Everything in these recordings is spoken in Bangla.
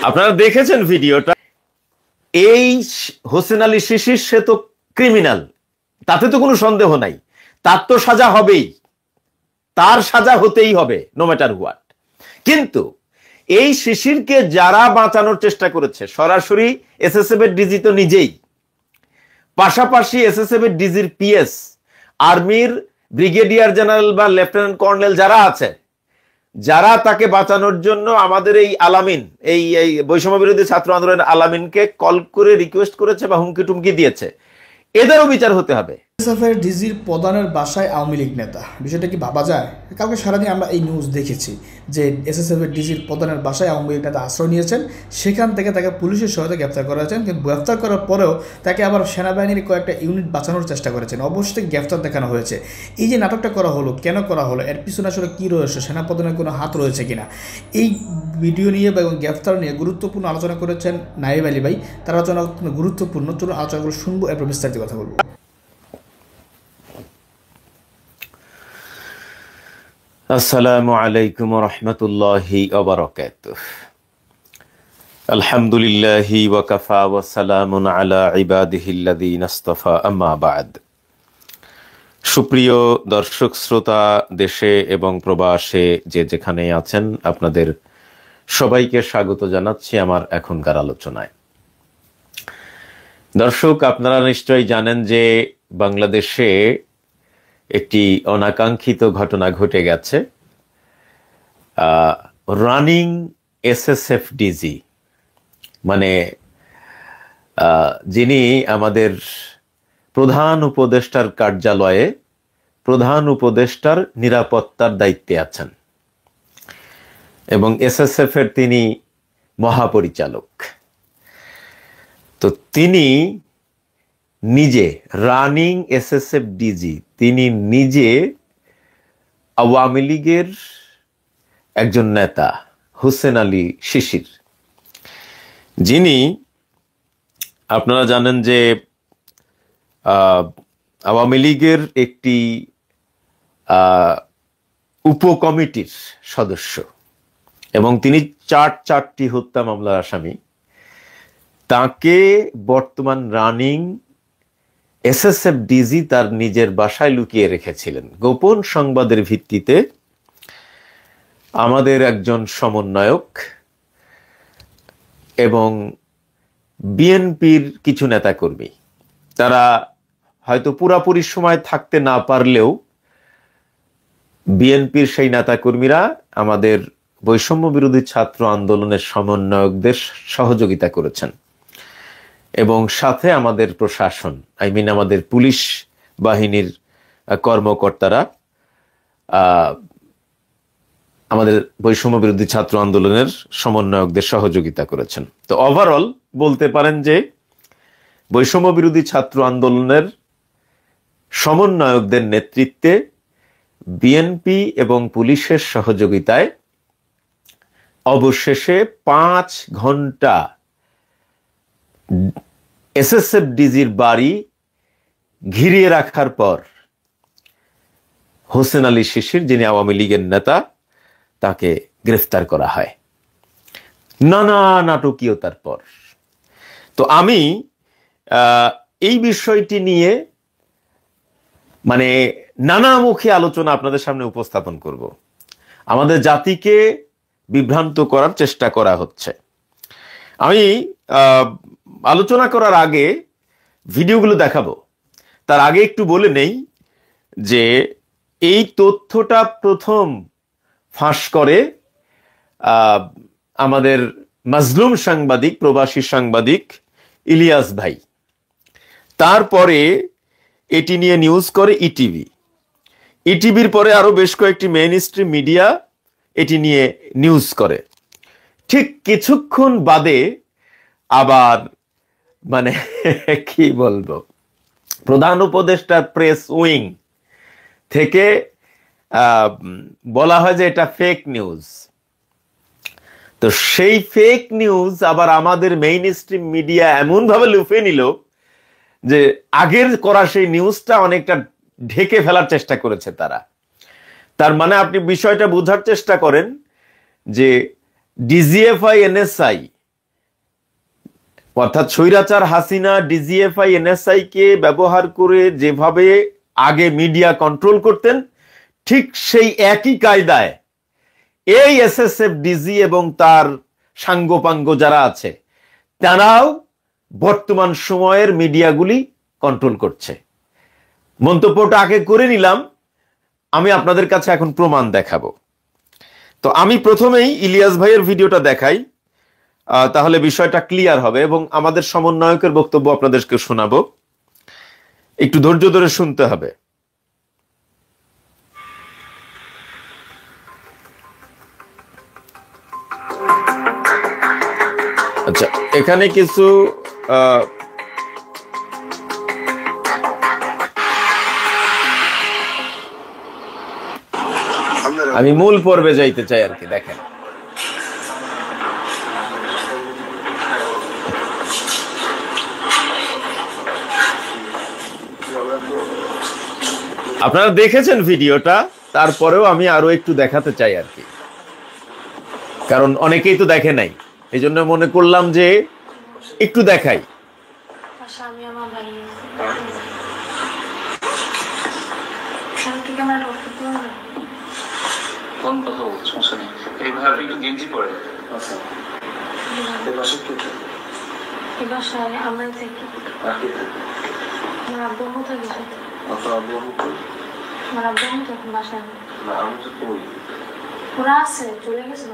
আপনারা দেখেছেন ভিডিওটা। এই হোসেন আলী শিশির সে তো ক্রিমিনাল, তাতে তো কোনো সন্দেহ নাই, তার তো সাজা হবেই, তার সাজা হতেই হবে নো ম্যাটার হোয়াট। কিন্তু এই শিশিরকে যারা বাঁচানোর চেষ্টা করেছে, সরাসরি এসএসএফ এর ডিজি তো নিজেই, পাশাপাশি এসএসএফ এর ডিজির পিএস, আর্মির ব্রিগেডিয়ার জেনারেল বা লেফটেন্যান্ট কর্নেল যারা আছে, যারা তাকে বাঁচানোর জন্য আমাদের এই আলামিন, এই বৈষম্য বিরোধী ছাত্র আন্দোলনের আলামিনকে কল করে রিকোয়েস্ট করেছে বা হুমকি টুমকি দিয়েছে, এদেরও বিচার হতে হবে। এসএসএফের ডিজির প্রধানের বাসায় আওয়ামী লীগ নেতা, বিষয়টা কি ভাবা যায়? কালকে সারাদিন আমরা এই নিউজ দেখেছি যে এসএসএফের ডিজির প্রধানের বাসায় আওয়ামী লীগ নেতা আশ্রয় নিয়েছেন, সেখান থেকে তাকে পুলিশের সহায়তা গ্রেফতার করা হয়েছেন, কিন্তু গ্রেফতার করার পরেও তাকে আবার সেনাবাহিনীর কয়েকটা ইউনিট বাঁচানোর চেষ্টা করেছেন, অবশ্যই গ্রেফতার দেখানো হয়েছে। এই যে নাটকটা করা হলো, কেন করা হলো, এর পিছনে আসলে কী রয়েছে, সেনাপ্রধানের কোনো হাত রয়েছে কিনা, এই ভিডিও নিয়ে এবং গ্রেফতার নিয়ে গুরুত্বপূর্ণ আলোচনা করেছেন নাইব আলী ভাই। তার আলোচনা গুরুত্বপূর্ণ, চলুন আলোচনাগুলো শুনবো, এরপর বিস্তারিত কথা বলবো। আসসালামু আলাইকুম ওয়া রাহমাতুল্লাহি ওয়া বারাকাতুহু। আলহামদুলিল্লাহি ওয়া কাফা ওয়া সালামুন আলা ইবাদিহিল্লাযীনা ইসতাফা, আম্মা বা'দ। সুপ্রিয় দর্শক শ্রোতা, দেশে এবং প্রবাসে যে যেখানে আছেন, আপনাদের সবাইকে স্বাগত জানাচ্ছি আমার এখনকার আলোচনায়। দর্শক, আপনারা নিশ্চয়ই জানেন যে বাংলাদেশে একটি অনাকাঙ্ক্ষিত ঘটনা ঘটে গেছে। রানিং এসএসএফ ডিজি, মানে যিনি আমাদের প্রধান উপদেষ্টার কার্যালয়ে প্রধান উপদেষ্টার নিরাপত্তার দায়িত্বে আছেন এবং এসএসএফ এর তিনি মহাপরিচালক। তো তিনি নিজে রানিং এসএসএফ ডিজি, তিনি নিজে আওয়ামী লীগের একজন নেতা হোসেন আলী শিশির, যিনি আপনারা জানেন যে আওয়ামী লীগের একটি উপকমিটির সদস্য এবং তিনি চারটি হত্যা মামলার আসামি। তাকে বর্তমান রানিং এসএসএফ ডিজি তার নিজের বাসায় লুকিয়ে রেখেছিলেন। গোপন সংবাদের ভিত্তিতে আমাদের একজন সমন্বয়ক এবং বিএনপির কিছু নেতাকর্মী, তারা হয়তো পুরাপুরি সময় থাকতে না পারলেও বিএনপির সেই নেতাকর্মীরা আমাদের বৈষম্য বিরোধী ছাত্র আন্দোলনের সমন্বয়কদের সহযোগিতা করেছেন এবং সাথে আমাদের প্রশাসন, আমাদের পুলিশ বাহিনীর কর্মকর্তারা আমাদের বৈষম্য বিরোধী ছাত্র আন্দোলনের সমন্বয়কদের সহযোগিতা করেছেন। তো ওভারঅল বলতে পারেন যে বৈষম্য বিরোধী ছাত্র আন্দোলনের সমন্বয়কদের নেতৃত্বে বিএনপি এবং পুলিশের সহযোগিতায় অবশেষে 5 ঘন্টা এসএসএফ ডিজির বাড়ি ঘিরিয়ে রাখার পর হোসেন আলী শিশির, যিনি আওয়ামী লীগের নেতা, তাকে গ্রেফতার করা হয় নানা নাটকীয়তার পর। তো আমি এই বিষয়টি নিয়ে মানে নানামুখী আলোচনা আপনাদের সামনে উপস্থাপন করব। আমাদের জাতিকে বিভ্রান্ত করার চেষ্টা করা হচ্ছে। আমি আলোচনা করার আগে ভিডিওগুলো দেখাবো, তার আগে একটু বলে নেই যে এই তথ্যটা প্রথম ফাঁস করে আমাদের মাজলুম সাংবাদিক, প্রবাসী সাংবাদিক ইলিয়াস ভাই। তারপরে এটি নিয়ে নিউজ করে ইটিভি। ইটিভির পরে আরো বেশ কয়েকটি মেইন স্ট্রিম মিডিয়া এটি নিয়ে নিউজ করে। ঠিক কিছুক্ষণ বাদে আবার মানে কি বলবো, প্রধান উপদেষ্টার প্রেস উইং থেকে বলা হয় যে এটা ফেক নিউজ। তো সেই ফেক নিউজ আবার আমাদের মেইন স্ট্রিম মিডিয়া এমন ভাবে লুফে নিল যে আগের করা সেই নিউজটা অনেকটা ঢেকে ফেলার চেষ্টা করেছে তারা। তার মানে আপনি বিষয়টা বোঝার চেষ্টা করেন যে ডিজিএফআই এনএসআই অর্থাৎ স্বৈরাচার হাসিনা ডিজিএফআই এনএসআই কে ব্যবহার করে যেভাবে আগে মিডিয়া কন্ট্রোল করতেন, ঠিক সেই একই কায়দায় এই এসএসএফ ডিজি এবং তার সাঙ্গপাঙ্গ যারা আছে তারাও বর্তমান সময়ের মিডিয়াগুলি কন্ট্রোল করছে। মন্তব্যটা আগে করে নিলাম, আমি আপনাদের কাছে এখন প্রমাণ দেখাবো। তো আমি প্রথমেই ইলিয়াস ভাইয়ের ভিডিওটা দেখাই, তাহলে বিষয়টা ক্লিয়ার হবে এবং আমাদের সমন্বয়কের বক্তব্য আপনাদেরকে শোনাবো। একটু ধৈর্য ধরে শুনতে হবে। আচ্ছা, এখানে কিছু আমি মূল পর্বে যাইতে চাই আর কি। দেখেন, আপনারা দেখেছেন ভিডিওটা, তারপরেও আমি আরো একটু দেখাতে চাই আর কি, কারণ অনেকেই তো দেখে নাই, এই জন্য মনে করলাম যে একটু দেখাই। ওরা আছে, চলে গেছে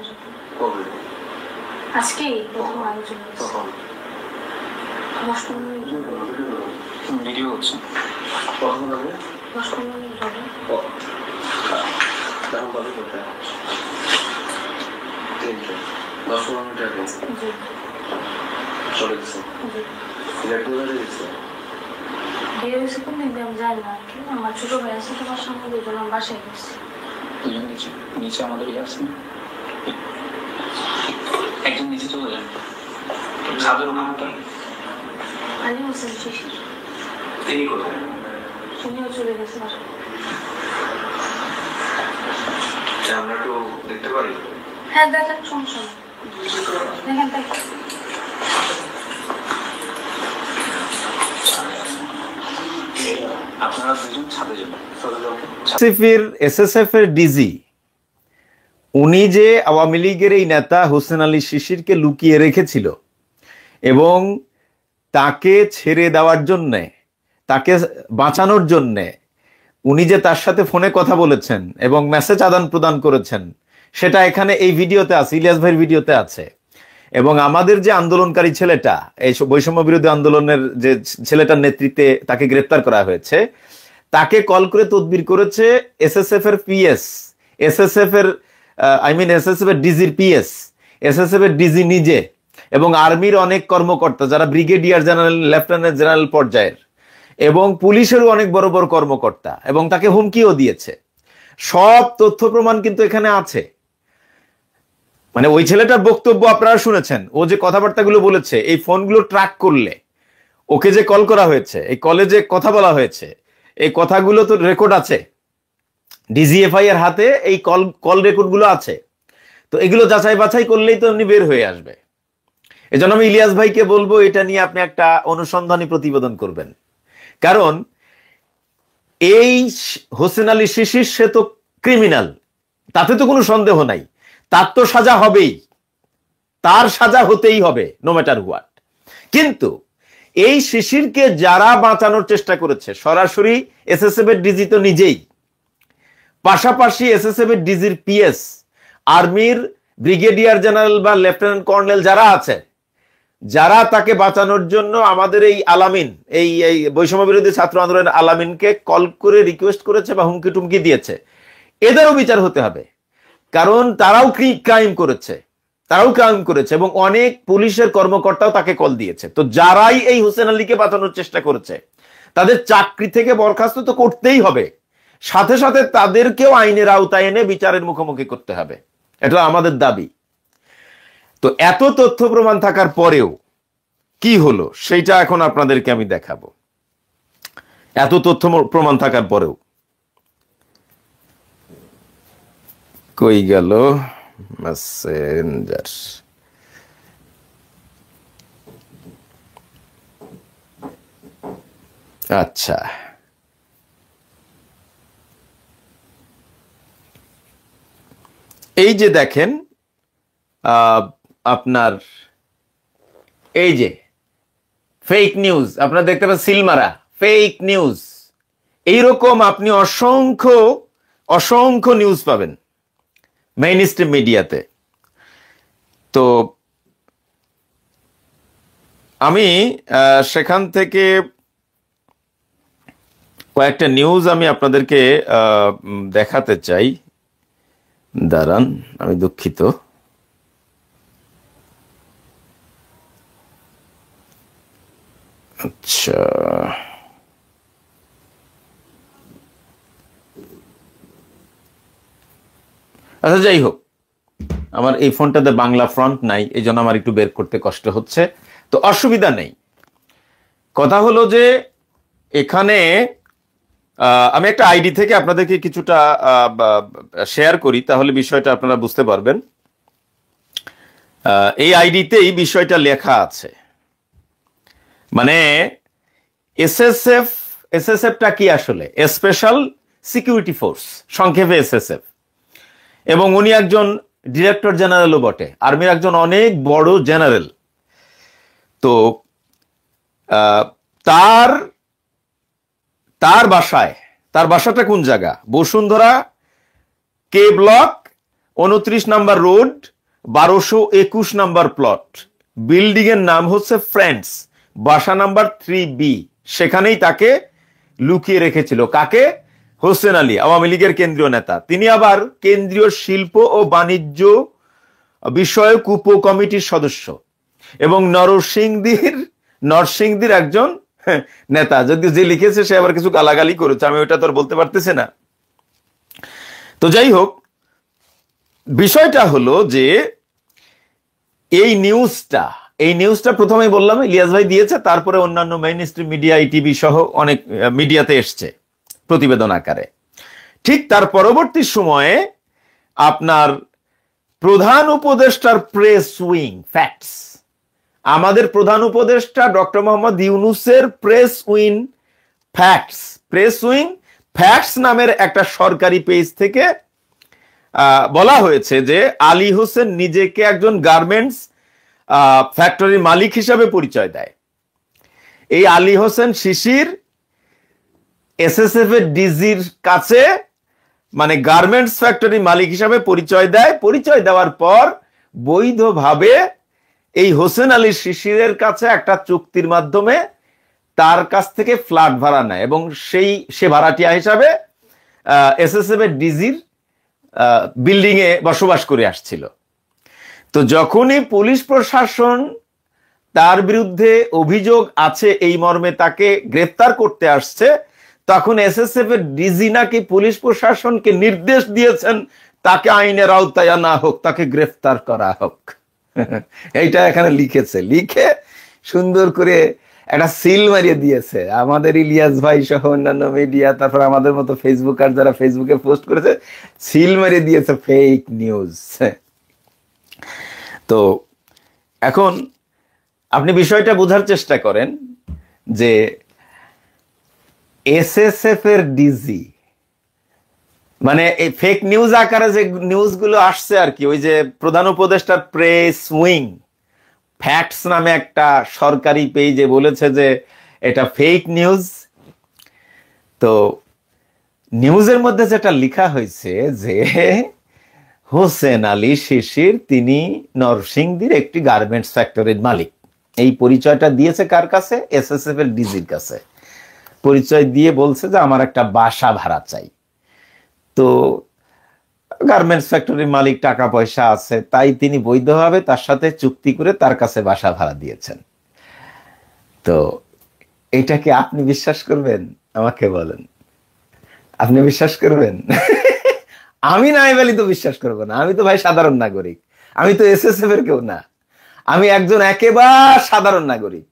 আজকেই প্রথম আগে চলে গেছে। ভিডিও হচ্ছে চলে গেছে। আমি জানি না, আমার ছোট ভাই আছে তোমার সঙ্গে, দুজন বাসায় গেছি। নিচে আমাদের আছে একজন, নিচে চলে যান। সাদের নামটা আলী হোসেন শিশির। তিনি কোথায়? তিনিও চলে গেছে বাসায়। আমরা একটু দেখতে পারি? হ্যাঁ দেখেন, সমস্যা নেই, দেখেন দেখেন। আপনারা দুজন ছাদে যাবেন। এসএসএফ এর ডিজি উনি যে আওয়ামী লীগের এই নেতা হোসেন আলী শিশিরকে লুকিয়ে রেখেছিল এবং তাকে ছেড়ে দেওয়ার জন্যে, তাকে বাঁচানোর জন্যে উনি যে তার সাথে ফোনে কথা বলেছেন এবং মেসেজ আদান প্রদান করেছেন, সেটা এখানে এই ভিডিওতে আছে, ইলিয়াস ভাইয়ের ভিডিওতে আছে। এবং আমাদের যে আন্দোলনকারী ছেলেটা, এই বৈষম্য বিরোধী আন্দোলনের যে ছেলেটার নেতৃত্বে তাকে গ্রেপ্তার করা হয়েছে, তাকে কল করে তদবির করেছে এসএসএফ এর পিএস, এসএসএফ এর এসএসএফ এর ডিজির পিএস, এসএসএফ এর ডিজি নিজে এবং আর্মির অনেক কর্মকর্তা যারা ব্রিগেডিয়ার জেনারেল, লেফটেন্যান্ট জেনারেল পর্যায়ের, এবং পুলিশেরও অনেক বড় বড় কর্মকর্তা, এবং তাকে হুমকিও দিয়েছে। সব তথ্য প্রমাণ কিন্তু এখানে আছে। মানে ওই ছেলেটার বক্তব্য আপনারা শুনেছেন, ও যে কথাবার্তাগুলো বলেছে, এই ফোনগুলো ট্র্যাক করলে ওকে যে কল করা হয়েছে, এই কলে যে কথা বলা হয়েছে, এই কথাগুলো তো রেকর্ড আছে, ডিজিএফআই এর হাতে এই কল রেকর্ড গুলো আছে। তো এগুলো যাচাই বাছাই করলেই তো এমনি বের হয়ে আসবে। এজন্য আমি ইলিয়াস ভাইকে বলবো, এটা নিয়ে আপনি একটা অনুসন্ধানী প্রতিবেদন করবেন, কারণ এই হোসেন আলী শিশির সে তো ক্রিমিনাল, তাতে তো কোনো সন্দেহ নাই, তার তো সাজা হবেই, তার সাজা হতেই হবে নো ম্যাটার হোয়াট। কিন্তু এই শিশিরকে যারা বাঁচানোর চেষ্টা করেছে, সরাসরি এসএসএফ এর ডিজি তো নিজেই, পাশাপাশি এসএসএফ এর ডিজির পিএস, আর্মির ব্রিগেডিয়ার জেনারেল বা লেফটেন্যান্ট কর্নেল যারা আছে, যারা তাকে বাঁচানোর জন্য আমাদের এই আলামিন, এই বৈষম্য বিরোধী ছাত্র আন্দোলনের আলামিনকে কল করে রিকোয়েস্ট করেছে বা হুমকি টুমকি দিয়েছে, এদেরও বিচার হতে হবে, কারণ তারাও ক্রাইম করেছে, এবং অনেক পুলিশের কর্মকর্তাও তাকে কল দিয়েছে। তো যারাই এই হোসেন আলীকে বাঁচানোর চেষ্টা করেছে, তাদের চাকরি থেকে বরখাস্ত তো করতেই হবে, সাথে সাথে তাদেরকেও আইনের আওতায় এনে বিচারের মুখোমুখি করতে হবে, এটা আমাদের দাবি। তো এত তথ্য প্রমাণ থাকার পরেও কি হলো সেইটা এখন আপনাদেরকে আমি দেখাবো। এত তথ্য প্রমাণ থাকার পরেও কই গেল, মেসেঞ্জার। আচ্ছা, এই যে দেখেন আপনার এই যে ফেক নিউজ, আপনারা দেখতে পাচ্ছেন সিলমারা ফেক নিউজ, এইরকম আপনি অসংখ্য অসংখ্য নিউজ পাবেন মেইন স্ট্রিম মিডিয়াতে। তো আমি সেখান থেকে কয়েকটা নিউজ আমি আপনাদেরকে দেখাতে চাই। দাঁড়ান, আমি দুঃখিত। আচ্ছা, আচ্ছা যাই হোক, আমার এই ফোনটাতে বাংলা ফ্রন্ট নাই, এই জন্য আমার একটু বের করতে কষ্ট হচ্ছে, তো অসুবিধা নেই। কথা হলো যে এখানে আমি একটা আইডি থেকে আপনাদেরকে কিছুটা শেয়ার করি, তাহলে বিষয়টা আপনারা বুঝতে পারবেন। এই আইডিতেই বিষয়টা লেখা আছে, মানে এসএসএফটা কি আসলে স্পেশাল সিকিউরিটি ফোর্স, সংক্ষেপে এসএসএফ, এবং উনি একজন ডিরেক্টর জেনারেলও বটে, আর্মির একজন অনেক বড় জেনারেল। তো তার বাসাটা কোন জায়গা? Bashundhara K block 29 number road 1221 number plot, building এর নাম হচ্ছে ফ্রেন্ডস, বাসা নাম্বার 3B। সেখানেই তাকে লুকিয়ে রেখেছিল। কাকে? হোসেন আলী, আওয়ামী লীগের কেন্দ্রীয় নেতা। তিনি আবার কেন্দ্রীয় শিল্প ও বাণিজ্য বিষয়ক উপ কমিটির সদস্য এবং নরসিংদীর একজন নেতা। যদিও যে লিখেছে সে আবার কিছু গালাগালি করেছে, আমি ওইটা তো আর বলতে পারতেছি না। তো যাই হোক, বিষয়টা হলো যে এই নিউজটা প্রথমেই বললাম ইলিয়াস ভাই দিয়েছে, তারপরে অন্যান্য মেইন স্ট্রিম মিডিয়া, ইটিভি সহ অনেক মিডিয়াতে এসছে প্রতিবেদন আকারে। ঠিক তার পরবর্তী সময়ে আপনার প্রধান উপদেষ্টার প্রেস উইং ফ্যাক্টস, আমাদের প্রধান উপদেষ্টা ডক্টর মোহাম্মদ ইউনূসের প্রেস উইং ফ্যাক্টস নামের একটা সরকারি পেজ থেকে বলা হয়েছে যে আলী হোসেন নিজেকে একজন গার্মেন্টস ফ্যাক্টরির মালিক হিসাবে পরিচয় দেয়। এই আলী হোসেন শিশির এসএসএফ এর ডিজির কাছে মানে গার্মেন্টস ফ্যাক্টরি মালিক হিসাবে পরিচয় দেয়। পরিচয় দেওয়ার পর বৈধভাবে এই হোসেন আলী শিশিরের কাছে একটা চুক্তির মাধ্যমে তার কাছ থেকে ফ্ল্যাট ভাড়া নেয় এবং সে ভাড়াটিয়া হিসাবে এসএসএফ এর ডিজির বিল্ডিং এ বসবাস করে আসছিল। তো যখনই পুলিশ প্রশাসন তার বিরুদ্ধে অভিযোগ আছে এই মর্মে তাকে গ্রেফতার করতে আসছে, তখন এসএসএফ এর ডিজি নাকি পুলিশ প্রশাসনকে নির্দেশ দিয়েছেন তাকে আইনের আওতায় আনা হোক, তাকে গ্রেফতার করা হোক। এইটা এখানে লিখেছে, লিখে সুন্দর করে একটা সিল মারিয়ে দিয়েছে আমাদের ইলিয়াস ভাই সহ অন্যান্য মিডিয়া, তারপর আমাদের মতো ফেসবুকার যারা ফেসবুকে পোস্ট করেছে, সিল মারিয়ে দিয়েছে ফেক নিউজ। তো এখন আপনি বিষয়টা বোঝার চেষ্টা করেন যে এসএসএফ এর ডিজি মানে এই ফেক নিউজ আকারে যে নিউজগুলো আসছে আর কি, ওই যে প্রধান উপদেষ্টার প্রেস উইং ফ্যাক্টস নামে একটা সরকারি পেজে বলেছে যে এটা ফেক নিউজ। তো নিউজের মধ্যে যেটা লেখা হয়েছে যে হোসেন আলী শিশির তিনি নরসিংদীর একটি গার্মেন্টস ফ্যাক্টরির মালিক। এই পরিচয়টা দিয়েছে কার কাছে? এসএসএফ এর ডিজির কাছে। পরিচয় দিয়ে বলছে যে আমার একটা বাসা ভাড়া চাই। তো গার্মেন্টস ফ্যাক্টরির মালিক, টাকা পয়সা আছে, তাই তিনি বৈধভাবে তার সাথে চুক্তি করে তার কাছে বাসা ভাড়া দিয়েছেন। তো এটাকে আপনি বিশ্বাস করবেন? আমাকে বলেন, আপনি বিশ্বাস করবেন? আমি না বলি তো বিশ্বাস করবো না। আমি তো ভাই সাধারণ নাগরিক, আমি তো এসএসএফ এর কেউ না, আমি একজন একেবারে সাধারণ নাগরিক।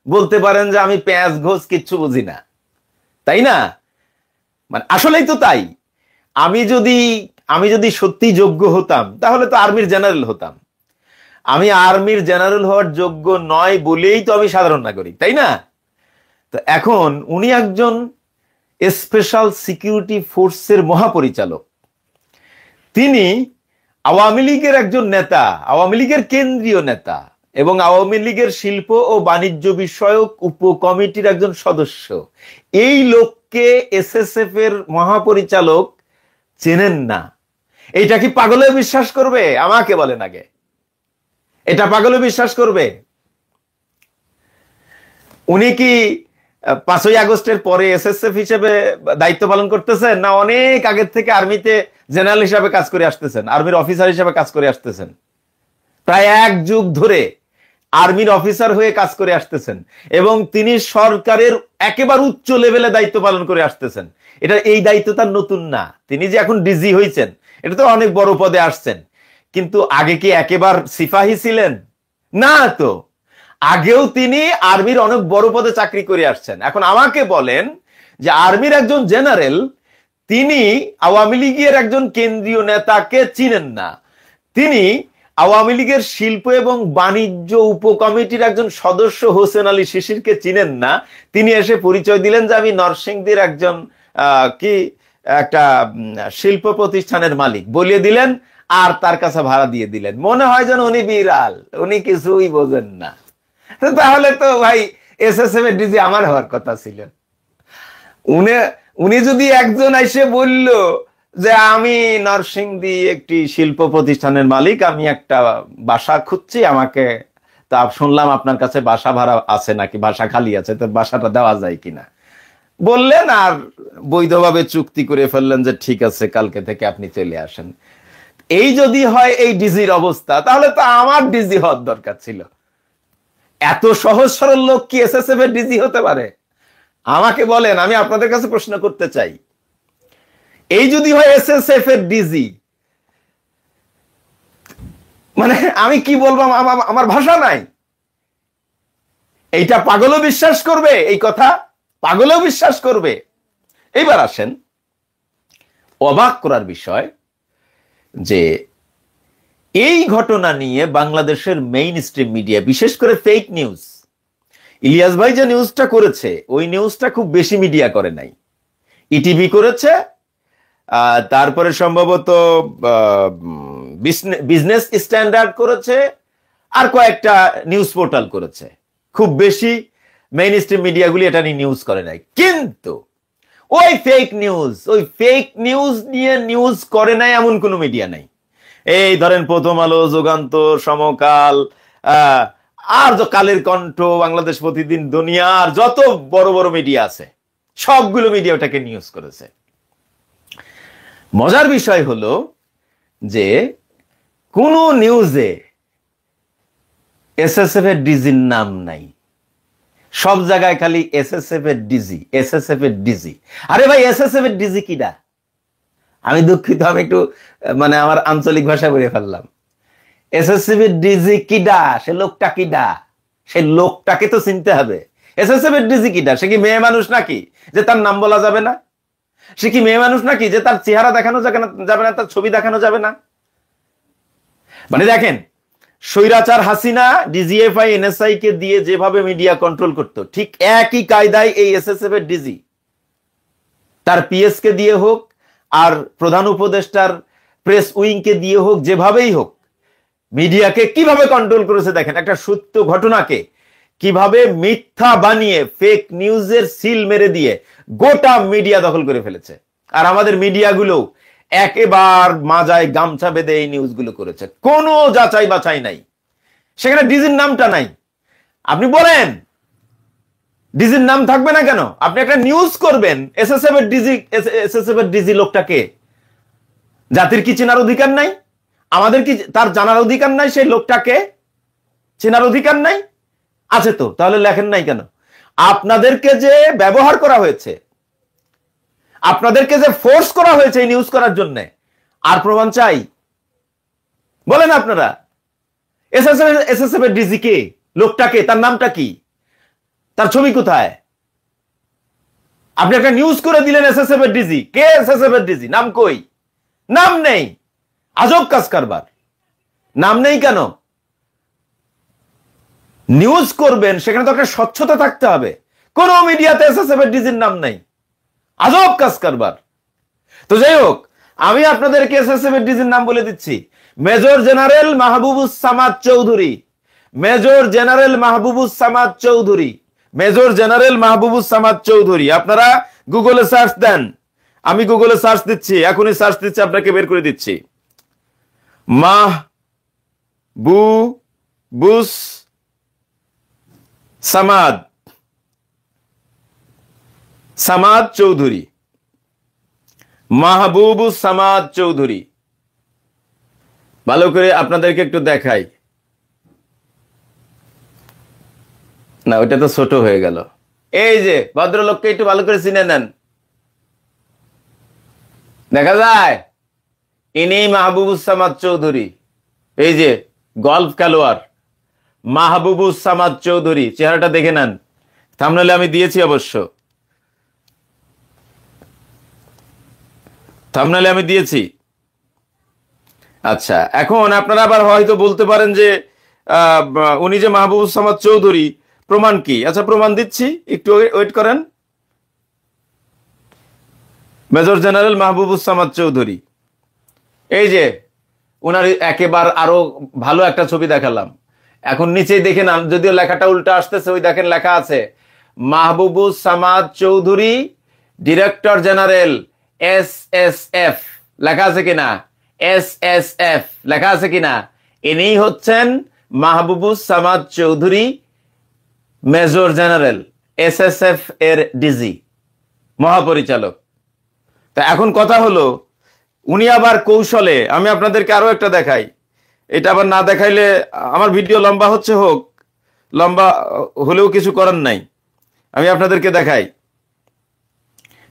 বলতে পারেন যে আমি পেঁয়াজ ঘোষ কিচ্ছু বুঝি না, তাই না? মানে আসলেই তো তাই। আমি যদি সত্যি যোগ্য হতাম তাহলে তো আর্মির জেনারেল হতাম। আমি আর্মির জেনারেল হওয়ার যোগ্য নয় বলেই তো আমি সাধারণ নাগরিক, তাই না? তো এখন উনি একজন স্পেশাল সিকিউরিটি ফোর্সের মহাপরিচালক, তিনি আওয়ামী লীগের একজন নেতা, আওয়ামী লীগের কেন্দ্রীয় নেতা এবং আওয়ামী লীগের শিল্প ও বাণিজ্য বিষয়ক উপকমিটির একজন সদস্য। এই লোককে এসএসএফ এর মহাপরিচালক চেনেন না? এইটা কি পাগলে বিশ্বাস করবে? আমাকে বলেন আগে, এটা পাগলে বিশ্বাস করবে? উনি কি 5ই আগস্টের পরে এসএসএফ হিসেবে দায়িত্ব পালন করতেছেন, না অনেক আগের থেকে আর্মিতে জেনারেল হিসাবে কাজ করে আসতেছেন, আর্মির অফিসার হিসাবে কাজ করে আসতেছেন? প্রায় 1 যুগ ধরে আর্মির অফিসার হয়ে কাজ করে আসতেছেন এবং তিনি সরকারের একেবারে উচ্চ লেভেলে দায়িত্ব পালন করে আসতেছেন। এই দায়িত্ব তার নতুন না। তিনি যে এখন ডিজি হয়েছেন, এটা তো অনেক বড় পদে আসছেন, কিন্তু আগে কি একেবারে সিপাহী ছিলেন? না তো, আগেও তিনি আর্মির অনেক বড় পদে চাকরি করে আসছেন। এখন আমাকে বলেন যে আর্মির একজন জেনারেল, তিনি আওয়ামী লীগের একজন কেন্দ্রীয় নেতাকে চিনেন না, তিনি আওয়ামী লীগের শিল্প এবং বাণিজ্য উপকমিটির একজন সদস্য হোসেন আলী শিশিরকে চিনেন না, তিনি এসে পরিচয় দিলেন যে আমি নরসিংদীর একজন একটা শিল্প প্রতিষ্ঠানের মালিক বলিয়ে দিলেন, আর তার কাছে ভাড়া দিয়ে দিলেন। মনে হয় যেন উনি বিড়াল, উনি কিছুই বোঝেন না। তাহলে তো ভাই এসএসএফ এর ডিজি আমার হওয়ার কথা ছিল। উনি যদি একজন এসে বলল যে আমি নরসিংদী একটি শিল্প প্রতিষ্ঠানের মালিক, আমি একটা বাসা খুঁজছি, আমাকে তা শুনলাম আপনার কাছে বাসা ভাড়া আছে নাকি, বাসা খালি আছে, তো বাসাটা দেওয়া যায় কিনা বললেন, আর বৈধভাবে চুক্তি করে ফেললেন যে ঠিক আছে কালকে থেকে আপনি চলে আসেন। এই যদি হয় এই ডিজির অবস্থা, তাহলে তো আমার ডিজি হওয়ার দরকার ছিল। এত সহজ সরল লোক কি এসএসএফ এর ডিজি হতে পারে? আমাকে বলেন, আমি আপনাদের কাছে প্রশ্ন করতে চাই, এই যদি হয় এসএসএফ এর ডিজি, মানে আমি কি বলবো, আমার ভাষা নাই। এইটা পাগলও বিশ্বাস করবে, এই কথা পাগলেও বিশ্বাস করবে। এইবার আসেন, অবাক করার বিষয় যে এই ঘটনা নিয়ে বাংলাদেশের মেইন স্ট্রিম মিডিয়া, বিশেষ করে ফেক নিউজ, ইলিয়াস ভাই যে নিউজটা করেছে ওই নিউজটা খুব বেশি মিডিয়া করে নাই। ইটিভি করেছে, তারপরে সম্ভবত বিজনেস স্ট্যান্ডার্ড করেছে, আর কয়েকটা নিউজ পোর্টাল করেছে। খুব বেশি মেইন স্ট্রিম মিডিয়াগুলি এটা নিয়ে নিউজ করে নাই। কিন্তু ওই ফেক নিউজ নিয়ে নিউজ করে নাই এমন কোনো মিডিয়া নাই। এই ধরেন প্রথম আলো, যুগান্তর, সমকাল, আর কালের কণ্ঠ, বাংলাদেশ প্রতিদিন, দুনিয়ার যত বড় বড় মিডিয়া আছে সবগুলো মিডিয়া ওটাকে নিউজ করেছে। মজার বিষয় হলো যে কোন নিউজে এসএসএফ এর ডিজির নাম নাই, সব জায়গায় খালি এসএসএফ এর ডিজি। আরে ভাই, এসএসএফ এর ডিজি কিডা? আমি দুঃখিত, আমি একটু মানে আমার আঞ্চলিক ভাষা বলে ফেললাম। এসএসএফ এর ডিজি কিডা? সে লোকটা কিডা? সেই লোকটাকে তো চিনতে হবে। এসএসএফ এর ডিজি কিডা? সে কি মেয়ে মানুষ নাকি যে তার নাম বলা যাবে না? সে কি মেয়ে মানুষ নাকি যে তার চেহারা দেখানো যাবে না, তার ছবি দেখানো যাবে না? মানে দেখেন, স্বৈরাচার হাসিনা ডিজিএফআই এনএসআই কে দিয়ে যেভাবে মিডিয়া কন্ট্রোল করত, ঠিক একই কায়দায় এই এসএসএফ এর ডিজি তার পিএস কে দিয়ে হোক আর প্রধান উপদেষ্টার প্রেস উইং কে দিয়ে হোক, যেভাবেই হোক মিডিয়াকে কিভাবে কন্ট্রোল করেছে দেখেন। একটা সত্য ঘটনাকে কিভাবে মিথ্যা বানিয়ে ফেক নিউজের সিল মেরে দিয়ে গোটা মিডিয়া দখল করে ফেলেছে। আর আমাদের মিডিয়াগুলো একেবার মাজায় গামছা বেঁধে এই নিউজগুলো করেছে, কোনো যাচাই বাছাই নাই, সেখানে ডিজির নামটা নাই। আপনি বলেন ডিজির নাম থাকবে না কেন? আপনি একটা নিউজ করবেন, এসএসএফ এর ডিজি লোকটাকে জাতির কি চেনার অধিকার নাই? আমাদের কি তার জানার অধিকার নাই? সেই লোকটাকে চেনার অধিকার নাই? আছে তো, তাহলে লেখেন নাই কেন? আপনাদেরকে যে ব্যবহার করা হয়েছে, আপনাদেরকে যে ফোর্স করা হয়েছে এই নিউজ করার জন্য, আর প্রমাণ চাই? বলেন আপনারা, এসএসএফ এর ডিজি কে? লোকটাকে, তার নামটা কি? তার ছবি কোথায়? আপনি একটা নিউজ করে দিলেন এসএসএফ এর ডিজি কে? এসএসএফ এর ডিজি নাম কই? নাম নেই। আজব কাজ কারবার। নাম নেই কেন? নিউজ করবেন, সেখানে তো একটা স্বচ্ছতা থাকতে হবে। কোন মিডিয়াতে এসএসএফ এর ডিজির নাম নাই। আজব কাজ কারবার। তো যাই হোক, আমি আপনাদেরকে এসএসএফ এর ডিজির নাম বলে দিচ্ছি। Major general Mahbubus Samad Chowdhury. Major general Mahbubus Samad Chowdhury. Major general Mahbubus Samad Chowdhury. আপনারা গুগলে সার্চ দেন। আমি গুগলে সার্চ দিচ্ছি, এখনই সার্চ দিচ্ছি, আপনাকে বের করে দিচ্ছি। মাহবুবুস সামাদ, সামাদ চৌধুরী, মাহবুবুস সামাদ চৌধুরী। ভালো করে আপনাদেরকে একটু দেখাই। না, ওটা তো ছোট হয়ে গেল। এই যে ভদ্রলোককে একটু ভালো করে চিনে নেন, দেখা যায় ইনি মাহবুবুস সামাদ চৌধুরী। এই যে গল্ফ খেলোয়াড় মাহবুবুস সামাদ চৌধুরী, চেহারাটা দেখে নেন। থাম্বনেলে আমি দিয়েছি, অবশ্য থাম্বনেলে আমি দিয়েছি। আচ্ছা, এখন আপনারা আবার হয়তো বলতে পারেন যে উনি যে মাহবুবুস সামাদ চৌধুরী, প্রমাণ কি? আচ্ছা, প্রমাণ দিচ্ছি, একটু ওয়েট করেন। মেজর জেনারেল মাহবুবুস সামাদ চৌধুরী, এই যে উনার একেবারে আরো ভালো একটা ছবি দেখালাম। এখন নিচেই দেখে নাম, যদিও লেখাটা উল্টা আসতেছে, ওই দেখেন লেখা আছে Mahbubus Samad Chowdhury, director general SSF. লেখা আছে কিনা? এসএসএফ লেখা আছে কিনা? ইনি হচ্ছেন Mahbubus Samad Chowdhury, major general, SSF এর ডিজি, মহাপরিচালক। তা এখন কথা হলো, উনি আবার কৌশলে, আমি আপনাদেরকে আরো একটা দেখাই। এটা আবার না দেখাইলে আমার ভিডিও লম্বা হচ্ছে, হোক, লম্বা হলেও কিছু করার নাই। আমি আপনাদেরকে দেখাই,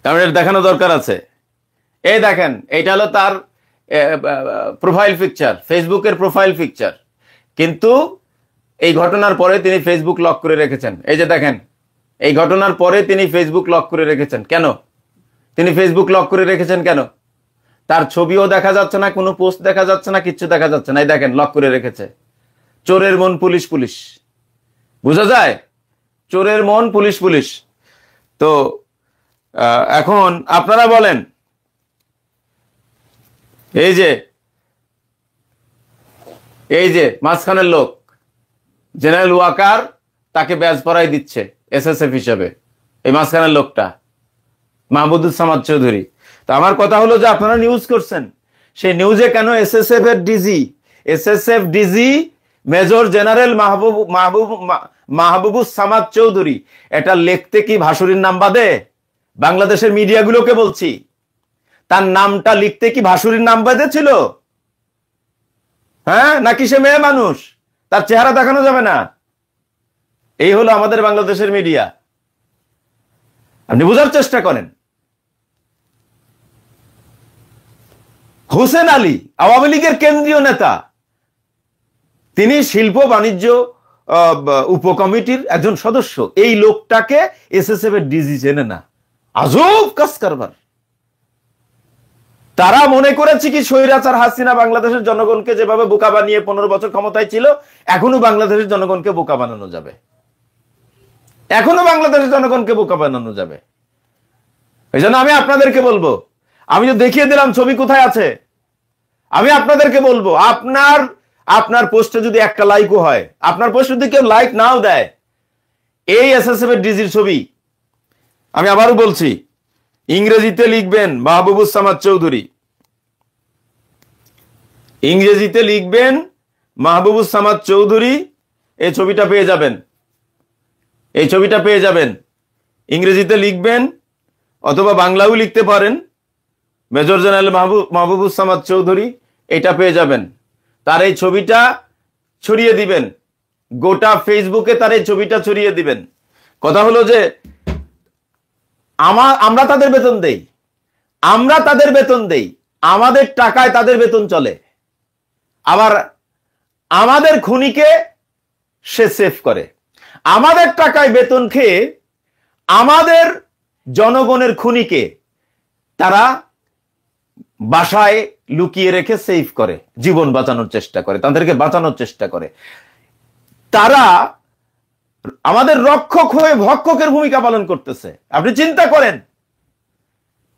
কারণ এটা দেখানো দরকার আছে। এই দেখেন, এইটা হলো তার প্রোফাইল পিকচার, ফেসবুকের প্রোফাইল পিকচার। কিন্তু এই ঘটনার পরে তিনি ফেসবুক লক করে রেখেছেন। এই যে দেখেন, এই ঘটনার পরে তিনি ফেসবুক লক করে রেখেছেন। কেন তিনি ফেসবুক লক করে রেখেছেন? কেন? তার ছবিও দেখা যাচ্ছে না, কোনো পোস্ট দেখা যাচ্ছে না, কিচ্ছু দেখা যাচ্ছে না। এই দেখেন, লক করে রেখেছে। চোরের মন পুলিশ পুলিশ, বোঝা যায়? চোরের মন পুলিশ পুলিশ। তো এখন আপনারা বলেন, এই যে মাঝখানের লোক জেনারেল ওয়াকার, তাকে ব্যাজ পরাই দিচ্ছে এসএসএফ হিসাবে, এই মাঝখানের লোকটা মাহবুবুস সামাদ চৌধুরী। তো আমার কথা হলো যে আপনারা নিউজ করছেন, সেই নিউজে কেন এসএসএফ এর DG, SSF DG major general Mahbubus Samad Chowdhury, এটা লিখতে কি ভাসুরীর নাম বাদে? বাংলাদেশের মিডিয়াগুলোকে বলছি, তার নামটা লিখতে কি ভাসুরীর নাম বাদে ছিল? হ্যাঁ, নাকি সে মেয়ে মানুষ, তার চেহারা দেখানো যাবে না? এই হলো আমাদের বাংলাদেশের মিডিয়া। আপনি বোঝার চেষ্টা করেন। হোসেন আলী আওয়ামী লীগের কেন্দ্রীয় নেতা, তিনি শিল্প বাণিজ্য উপকমিটির একজন সদস্য। এই লোকটাকে এসএসএফ এর ডিজি চেনে না। আজব কাজ কারবার। তারা মনে করেছে কি স্বৈরাচার হাসিনা বাংলাদেশের জনগণকে যেভাবে বোকা বানিয়ে 15 বছর ক্ষমতায় ছিল, এখনো বাংলাদেশের জনগণকে বোকা বানানো যাবে, এখনো বাংলাদেশের জনগণকে বোকা বানানো যাবে। এই জন্য আমি আপনাদেরকে বলবো, আমি তো দেখিয়ে দিলাম ছবি কোথায় আছে, আমি আপনাদেরকে বলবো, আপনার পোস্টে যদি একটা লাইকও হয়, আপনার পোস্ট যদি কেউ লাইক নাও দেয়, এই এসএসএফ এর ডিজির ছবি, আমি আবারও বলছি, ইংরেজিতে লিখবেন মাহবুবুস সামাদ চৌধুরী, ইংরেজিতে লিখবেন মাহবুবুস সামাদ চৌধুরী, এই ছবিটা পেয়ে যাবেন, এই ছবিটা পেয়ে যাবেন। ইংরেজিতে লিখবেন অথবা বাংলাও লিখতে পারেন, মেজর জেনারেল মাহবুবুস সামাদ চৌধুরী, এটা পেয়ে যাবেন। তার এই ছবিটা ছড়িয়ে দিবেন, গোটা ফেসবুকে তার এই ছবিটা ছড়িয়ে দিবেন। কথা হলো যে আমরা তাদের বেতন দেই, আমরা তাদের বেতন দেই, আমাদের টাকায় তাদের বেতন চলে, আবার আমাদের খুনিকে সে সেভ করে। আমাদের টাকায় বেতন খেয়ে আমাদের জনগণের খুনিকে তারা বাসায় লুকিয়ে রেখে সেভ করে, জীবন বাঁচানোর চেষ্টা করে, তাদেরকে বাঁচানোর চেষ্টা করে। তারা আমাদের রক্ষক হয়ে ভক্ষকের ভূমিকা পালন করতেছে। আপনি চিন্তা করেন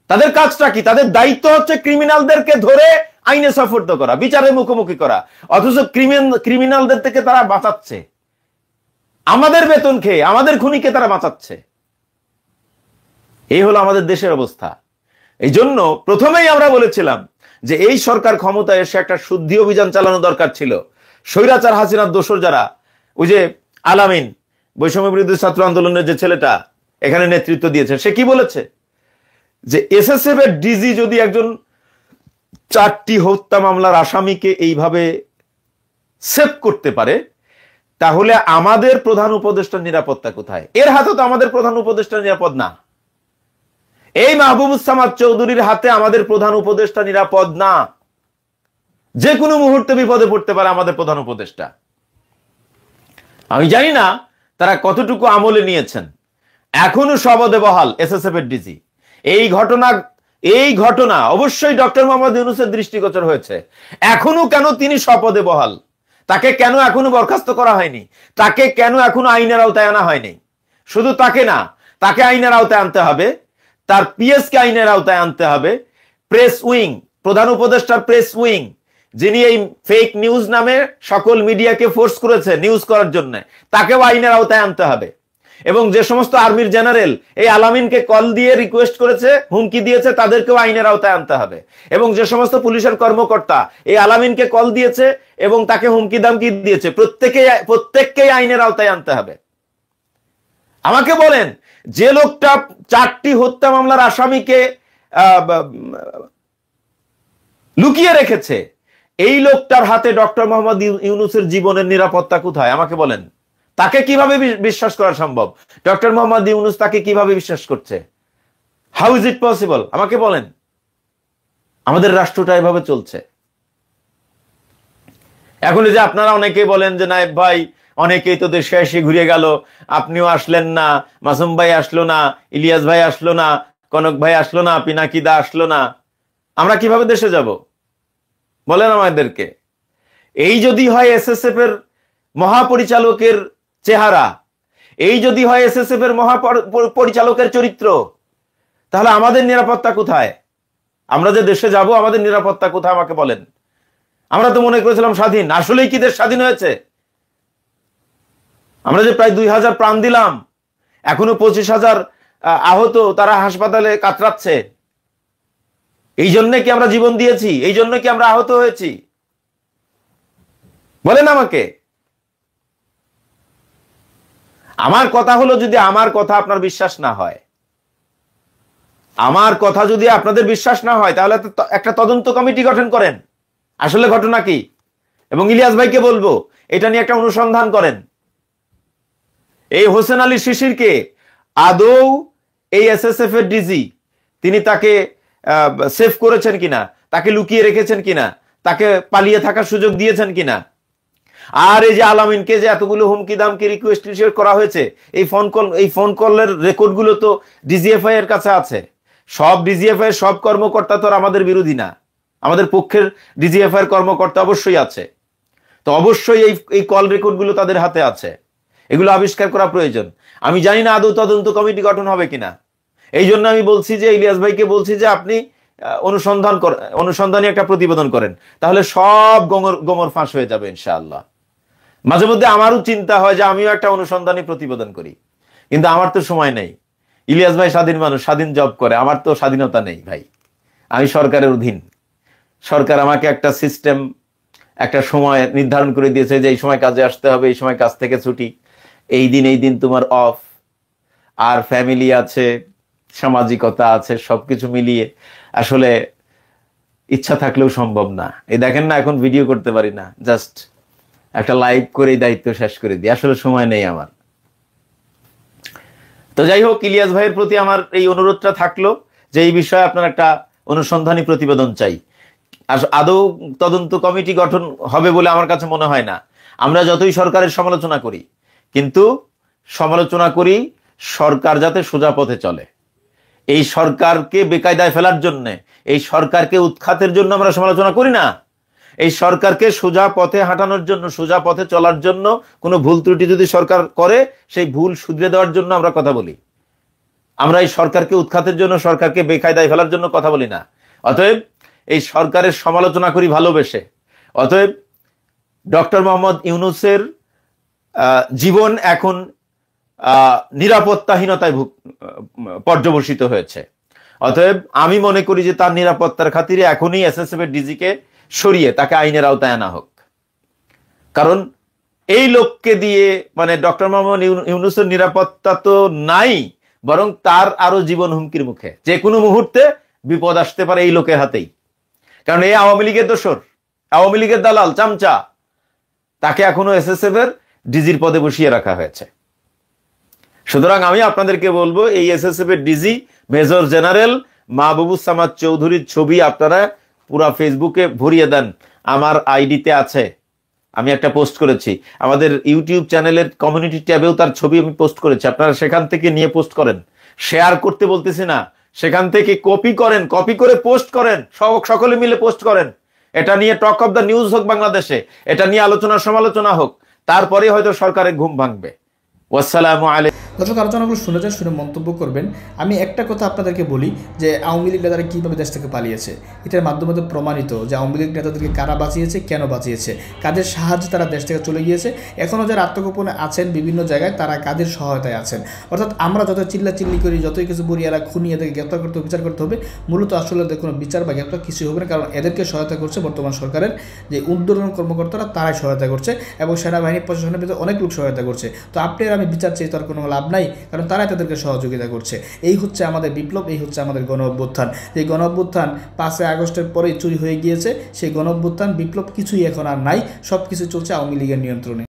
তাদের কাজটা কি? তাদের দায়িত্ব হচ্ছে ক্রিমিনালদেরকে ধরে আইনে সুপর্দ করা, বিচারের মুখোমুখি করা, অথচ ক্রিমিনালদের থেকে তারা বাঁচাচ্ছে, আমাদের বেতন খেয়ে, আমাদের খুনিকে তারা বাঁচাচ্ছে। এই হলো আমাদের দেশের অবস্থা। এই জন্য প্রথমেই আমরা বলেছিলাম যে এই সরকার ক্ষমতায় এসে একটা শুদ্ধি অভিযান চালানো দরকার ছিল। স্বৈরাচার হাসিনার দোসর যারা, ওই যে আলামিন, বৈষম্য বিরোধী ছাত্র আন্দোলনের যে ছেলেটা এখানে নেতৃত্ব দিয়েছে, সে কি বলেছে যে এসএসএফ এর ডিজি যদি একজন 4টি হত্যা মামলার আসামিকে এইভাবে সেভ করতে পারে, তাহলে আমাদের প্রধান উপদেষ্টার নিরাপত্তা কোথায়? এর হাতে তো আমাদের প্রধান উপদেষ্টা নিরাপদ না। এই মাহবুবুস সামাদ চৌধুরীর হাতে আমাদের প্রধান উপদেষ্টা নিরাপদ না। যে কোনো মুহূর্তে বিপদে পড়তে পারে আমাদের প্রধান উপদেষ্টা। আমি জানি না তারা কতটুকু আমলে নিয়েছেন। এখনো শবদে বহাল এসএসএফ এর ডিজি। এই ঘটনা অবশ্যই ডক্টর মোহাম্মদ ইউনূসের দৃষ্টিগোচর হয়েছে। এখনো কেন তিনি শপথে বহাল? তাকে কেন এখনো বরখাস্ত করা হয়নি? তাকে কেন এখনো আইনের আওতায় আনা হয়নি? শুধু তাকে না, তাকে আইনের আওতায় আনতে হবে, তার পিএস কে আইনের আওতায় আনতে হবে, প্রেস উইং, প্রধান উপদেষ্টার প্রেস উইং, যিনি এই ফেক নিউজ নামে সকল মিডিয়াকে ফোর্স করেছে নিউজ করার জন্য, তাকেও আইনের আওতায় আনতে হবে। এবং যে সমস্ত আর্মির জেনারেল এই আলামিনকে কল দিয়ে রিকোয়েস্ট করেছে, হুমকি দিয়েছে, তাদেরকেও আইনের আওতায় আনতে হবে। এবং যে সমস্ত পুলিশের কর্মকর্তা এই আলামিনকে কল দিয়েছে এবং তাকে হুমকি দামকি দিয়েছে, প্রত্যেককেই আইনের আওতায় আনতে হবে। আমাকে বলেন, যে লোকটা 4টি হত্যা মামলার আসামিকে লুকিয়ে রেখেছে, এই লোকটার হাতে ডক্টর মোহাম্মদ ইউনূসের জীবনের নিরাপত্তা কোথায়? আমাকে বলেন, তাকে কিভাবে বিশ্বাস করা সম্ভব? ডক্টর মোহাম্মদ ইউনূস তাকে কিভাবে বিশ্বাস করছে? How is it possible? আমাকে বলেন। আমাদের রাষ্ট্রটা এভাবে চলছে। এখন যে আপনারা অনেকেই বলেন যে নায়েব ভাই, অনেকেই তো দেশে এসে ঘুরে গেল, আপনিও আসলেন না, মাসুম ভাই আসলো না, ইলিয়াস ভাই আসলো না, কনক ভাই আসলো না, পিনাকিদা আসলো না, আমরা কিভাবে দেশে যাব? বলেন আমাদেরকে। এই যদি হয় এসএসএফ এর মহাপরিচালকের চেহারা, এই যদি হয় এসএসএফ এর মহাপরিচালকের চরিত্র, তাহলে আমাদের নিরাপত্তা কোথায়? আমরা যে দেশে যাব, আমাদের নিরাপত্তা কোথায়? আমাকে বলেন। আমরা তো মনে করেছিলাম স্বাধীন। আসলেই কি দেশ স্বাধীন হয়েছে? আমরা যে প্রায় 2000 প্রাণ দিলাম, এখনো 25,000 আহত, তারা হাসপাতালে কাতরাচ্ছে। এই জন্য কি আমরা জীবন দিয়েছি? এই জন্য কি আমরা আহত হয়েছি? বলেন আমাকে। আমার কথা হলো, যদি আমার কথা আপনার বিশ্বাস না হয়, আমার কথা যদি আপনাদের বিশ্বাস না হয়, তাহলে একটা তদন্ত কমিটি গঠন করেন, আসলে ঘটনা কি। এবং ইলিয়াস ভাইকে বলবো, এটা নিয়ে একটা অনুসন্ধান করেন। এই হোসেন আলী শিশিরকে আদৌ এই এসএসএফ এর ডিজি তিনি তাকে সেভ করেছেন কিনা, তাকে লুকিয়ে রেখেছেন কিনা, তাকে পালিয়ে থাকার সুযোগ দিয়েছেন কিনা। আর এই যে আলামিনকে যে এতগুলো হুমকি দামকি রিকোয়েস্ট করা হয়েছে, এই ফোন কলের রেকর্ড গুলো তো ডিজিএফআই এর কাছে আছে। সব ডিজিএফআই এর সব কর্মকর্তা তো আমাদের বিরোধী না, আমাদের পক্ষের ডিজিএফআই এর কর্মকর্তা অবশ্যই আছে। তো অবশ্যই এই কল রেকর্ড গুলো তাদের হাতে আছে, এগুলো আবিষ্কার করা প্রয়োজন। আমি জানি না আদৌ তদন্ত কমিটি গঠন হবে কিনা। এই জন্য আমি বলছি যে ইলিয়াস ভাইকে বলছি যে আপনি অনুসন্ধানী একটা প্রতিবেদন করেন, তাহলে সব গোমর ফাঁস হয়ে যাবে ইনশাআল্লাহ। মাঝে মধ্যে আমারও চিন্তা হয় যে আমিও একটা অনুসন্ধানী প্রতিবেদন করি, কিন্তু আমার তো সময় নেই। ইলিয়াস ভাই স্বাধীন মানুষ, স্বাধীন জব করে, আমার তো স্বাধীনতা নেই ভাই। আমি সরকারের অধীন। সরকার আমাকে একটা সিস্টেম, একটা সময় নির্ধারণ করে দিয়েছে যে এই সময় কাজে আসতে হবে, এই সময় কাজ থেকে ছুটি, এই দিন তোমার অফ, আর ফ্যামিলি আছে, সামাজিকতা আছে, সবকিছু মিলিয়ে আসলে ইচ্ছা থাকলেও সম্ভব না। এই দেখেন না, এখন ভিডিও করতে পারি না, জাস্ট একটা লাইভ করে দায়িত্ব শেষ করে দিই, আসলে সময় নেই আমার। তো যাই হোক, ইলিয়াস ভাইয়ের প্রতি আমার এই অনুরোধটা থাকলো যে এই বিষয়ে আপনার একটা অনুসন্ধানী প্রতিবেদন চাই। আর আদৌ তদন্ত কমিটি গঠন হবে বলে আমার কাছে মনে হয় না। আমরা যতই সরকারের সমালোচনা করি, কিন্তু সমালোচনা করি সরকার যাতে সোজা পথে চলে। এই সরকারকে বেকায়দায় ফেলার জন্য, এই সরকারকে উৎখাতের জন্য আমরা সমালোচনা করি না। এই সরকারকে সোজা পথে হাঁটানোর জন্য, সোজা পথে চলার জন্য, কোনো ভুল ত্রুটি যদি সরকার করে সেই ভুল শুধরে দেওয়ার জন্য আমরা কথা বলি। আমরা এই সরকারকে উৎখাতের জন্য, সরকারকে বেকায়দায় ফেলার জন্য কথা বলি না। অতএব এই সরকারের সমালোচনা করি ভালোবেসে। অতএব ডক্টর মোহাম্মদ ইউনূসের জীবন এখন নিরাপত্তাহীনতায় পর্যবসিত হয়েছে। অতএব আমি মনে করি যে তার নিরাপত্তার খাতিরে এখনই এসএসএফ এর ডিজিকে সরিয়ে তাকে আইনের আওতায় আনা হোক। কারণ এই লোককে দিয়ে মানে ডক্টর মোহাম্মদ ইউনূসের নিরাপত্তা তো নাই, বরং তার আরো জীবন হুমকির মুখে। যে কোনো মুহূর্তে বিপদ আসতে পারে এই লোকের হাতেই। কারণ এই আওয়ামী লীগের দোসর, আওয়ামী লীগের দালাল, চামচা, তাকে এখনো এসএসএফ এর ডিজির পদে বসিয়ে রাখা হয়েছে। সুতরাং আমি আপনাদেরকে বলবো, এই এসএসএফ এর DG major general Mahbubus Samad চৌধুরীর ছবি আপনারা পুরা ফেসবুকে ভরিয়ে দেন। আমার আইডিতে আছে, আমি একটা পোস্ট করেছি। আমাদের ইউটিউব চ্যানেলের কমিউনিটি ট্যাবেও তার ছবি আমি পোস্ট করেছি। আপনারা সেখান থেকে নিয়ে পোস্ট করেন, শেয়ার করতে বলতেছি না, সেখান থেকে কপি করেন, কপি করে পোস্ট করেন, সকলে মিলে পোস্ট করেন। এটা নিয়ে টক অফ দ্য নিউজ হোক বাংলাদেশে, এটা নিয়ে আলোচনা সমালোচনা হোক, তারপরে হয়তো সরকারের ঘুম ভাঙবে। ওয়াসসালামু আলাইকুম। দর্শক, আলোচনাগুলো শুনেছেন, শুনে মন্তব্য করবেন। আমি একটা কথা আপনাদেরকে বলি যে আওয়ামী লীগ নেতারা কীভাবে দেশ থেকে পালিয়েছে, এটার মাধ্যমে তো প্রমাণিত যে আওয়ামী লীগ নেতাদেরকে কারা বাঁচিয়েছে, কেন বাঁচিয়েছে, কাদের সাহায্যে তারা দেশ থেকে চলে গিয়েছে, এখনও যারা আত্মগোপনে আছেন বিভিন্ন জায়গায় তারা কাদের সহায়তায় আছেন। অর্থাৎ আমরা যত চিল্লাচিল্লি করি, যতই কিছু বলি এরা খুনি, এদেরকে গ্রেপ্তার করতে হবে, বিচার করতে হবে, মূলত আসলে এদের কোনো বিচার বা গ্রেপ্তার কিছুই হবে না। কারণ এদেরকে সহায়তা করছে বর্তমান সরকারের যে ঊর্ধ্বতন কর্মকর্তারা, তারাই সহায়তা করছে এবং সেনাবাহিনী প্রশাসনের ভিতরে অনেক লোক সহায়তা করছে। তো আপনি আর আমি বিচার চেয়ে তার কোনো লাভ নাই, কারণ তারাই তাদেরকে সহযোগিতা করছে। এই হচ্ছে আমাদের বিপ্লব, এই হচ্ছে আমাদের গণ অভ্যুত্থান। এই গণ অভ্যুত্থান 5 আগস্টের পরেই চুরি হয়ে গিয়েছে। সেই গণ অভ্যুত্থান বিপ্লব কিছুই এখন আর নাই, সব কিছু চলছে আওয়ামী লীগের নিয়ন্ত্রণে।